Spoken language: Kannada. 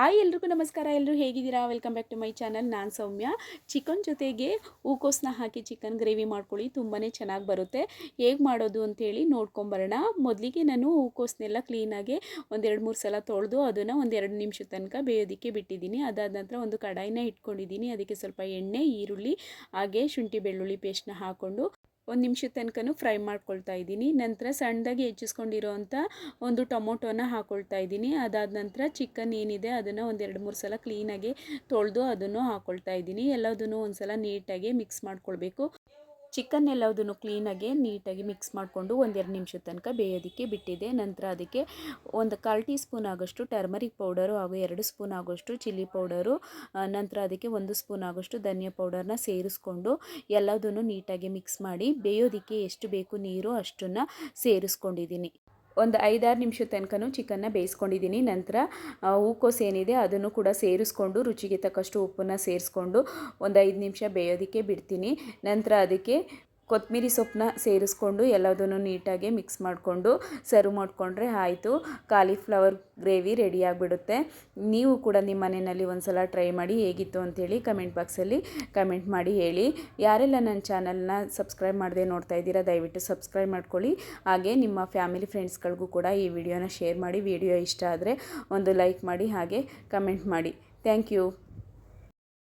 ಎಲ್ರಿಗೂ ನಮಸ್ಕಾರ. ಎಲ್ಲರೂ ಹೇಗಿದ್ದೀರಾ? Welcome back to my channel. ನಾನು ಸೌಮ್ಯ. ಚಿಕನ್ ಜೊತೆಗೆ ಹೂಕೋಸನ್ನ ಹಾಕಿ ಚಿಕನ್ ಗ್ರೇವಿ ಮಾಡ್ಕೊಳ್ಳಿ, ತುಂಬಾ ಚೆನ್ನಾಗಿ ಬರುತ್ತೆ. ಹೇಗೆ ಮಾಡೋದು ಅಂತೇಳಿ ನೋಡ್ಕೊಂಬರೋಣ. ಮೊದಲಿಗೆ ನಾನು ಹೂಕೋಸನ್ನೆಲ್ಲ ಕ್ಲೀನಾಗಿ ಒಂದು 2-3 ಸಲ ತೊಳೆದು ಅದನ್ನು ಒಂದು 2 ನಿಮಿಷದ ತನಕ ಬೇಯೋದಕ್ಕೆ ಬಿಟ್ಟಿದ್ದೀನಿ. ಅದಾದ ನಂತರ ಒಂದು ಕಡಾಯಿನ ಇಟ್ಕೊಂಡಿದ್ದೀನಿ. ಅದಕ್ಕೆ ಸ್ವಲ್ಪ ಎಣ್ಣೆ, ಈರುಳ್ಳಿ ಹಾಗೆ ಶುಂಠಿ ಬೆಳ್ಳುಳ್ಳಿ ಪೇಸ್ಟ್ನ ಹಾಕ್ಕೊಂಡು 1 ನಿಮಿಷದ ತನಕ ಫ್ರೈ ಮಾಡ್ಕೊಳ್ತಾ ಇದ್ದೀನಿ. ನಂತರ ಸಣ್ಣದಾಗಿ ಹೆಚ್ಚಿಸ್ಕೊಂಡಿರೋವಂಥ ಒಂದು ಟೊಮೊಟೊನ ಹಾಕ್ಕೊಳ್ತಾ ಇದ್ದೀನಿ. ಅದಾದ ನಂತರ ಚಿಕನ್ ಏನಿದೆ ಅದನ್ನು ಒಂದು 2-3 ಸಲ ಕ್ಲೀನಾಗಿ ತೊಳೆದು ಅದನ್ನು ಹಾಕ್ಕೊಳ್ತಾ ಇದ್ದೀನಿ. ಎಲ್ಲದನ್ನು ಒಂದು ಸಲ ನೀಟಾಗಿ ಮಿಕ್ಸ್ ಮಾಡ್ಕೊಳ್ಬೇಕು. ಚಿಕನ್ ಎಲ್ಲದನ್ನು ಕ್ಲೀನಾಗಿ ನೀಟಾಗಿ ಮಿಕ್ಸ್ ಮಾಡಿಕೊಂಡು 1-2 ನಿಮಿಷದ ತನಕ ಬೇಯೋದಕ್ಕೆ ಬಿಟ್ಟಿದೆ. ನಂತರ ಅದಕ್ಕೆ ಒಂದು 1/4 ಟೀ ಸ್ಪೂನ್ ಆಗೋಷ್ಟು ಟರ್ಮರಿಕ್ ಪೌಡರು ಹಾಗೂ 2 ಸ್ಪೂನ್ ಆಗೋಷ್ಟು ಚಿಲ್ಲಿ ಪೌಡರು, ನಂತರ ಅದಕ್ಕೆ 1 ಸ್ಪೂನ್ ಆಗೋಷ್ಟು ಧನಿಯಾ ಪೌಡರ್ನ ಸೇರಿಸ್ಕೊಂಡು ಎಲ್ಲದನ್ನು ನೀಟಾಗಿ ಮಿಕ್ಸ್ ಮಾಡಿ ಬೇಯೋದಕ್ಕೆ ಎಷ್ಟು ಬೇಕು ನೀರು ಅಷ್ಟನ್ನು ಸೇರಿಸ್ಕೊಂಡಿದ್ದೀನಿ. ಒಂದು 5-6 ನಿಮಿಷದ ತನಕ ಚಿಕನ್ನ ಬೇಯಿಸ್ಕೊಂಡಿದ್ದೀನಿ. ನಂತರ ಹೂಕೋಸು ಏನಿದೆ ಅದನ್ನು ಕೂಡ ಸೇರಿಸ್ಕೊಂಡು ರುಚಿಗೆ ತಕ್ಕಷ್ಟು ಉಪ್ಪನ್ನು ಸೇರಿಸ್ಕೊಂಡು ಒಂದು 5 ನಿಮಿಷ ಬೇಯೋದಕ್ಕೆ ಬಿಡ್ತೀನಿ. ನಂತರ ಅದಕ್ಕೆ ಕೊತ್ತಂಬರಿ ಸೊಪ್ಪನ್ನ ಸೇರಿಸ್ಕೊಂಡು ಎಲ್ಲದನ್ನು ನೀಟಾಗಿ ಮಿಕ್ಸ್ ಮಾಡಿಕೊಂಡು ಸರ್ವ್ ಮಾಡಿಕೊಂಡ್ರೆ ಆಯಿತು. ಕಾಲಿಫ್ಲವರ್ ಗ್ರೇವಿ ರೆಡಿ ಆಗಿಬಿಡುತ್ತೆ. ನೀವು ಕೂಡ ನಿಮ್ಮ ಮನೆಯಲ್ಲಿ ಒಂದು ಸಲ ಟ್ರೈ ಮಾಡಿ ಹೇಗಿತ್ತು ಅಂಥೇಳಿ ಕಮೆಂಟ್ ಬಾಕ್ಸಲ್ಲಿ ಕಮೆಂಟ್ ಮಾಡಿ ಹೇಳಿ. ಯಾರೆಲ್ಲ ನನ್ನ ಚಾನಲ್ನ ಸಬ್ಸ್ಕ್ರೈಬ್ ಮಾಡದೆ ನೋಡ್ತಾ ಇದ್ದೀರಾ ದಯವಿಟ್ಟು ಸಬ್ಸ್ಕ್ರೈಬ್ ಮಾಡ್ಕೊಳ್ಳಿ. ಹಾಗೆ ನಿಮ್ಮ ಫ್ಯಾಮಿಲಿ ಫ್ರೆಂಡ್ಸ್ಗಳಿಗೂ ಕೂಡ ಈ ವಿಡಿಯೋನ ಶೇರ್ ಮಾಡಿ. ವಿಡಿಯೋ ಇಷ್ಟ ಆದರೆ ಒಂದು ಲೈಕ್ ಮಾಡಿ ಹಾಗೆ ಕಮೆಂಟ್ ಮಾಡಿ. Thank you.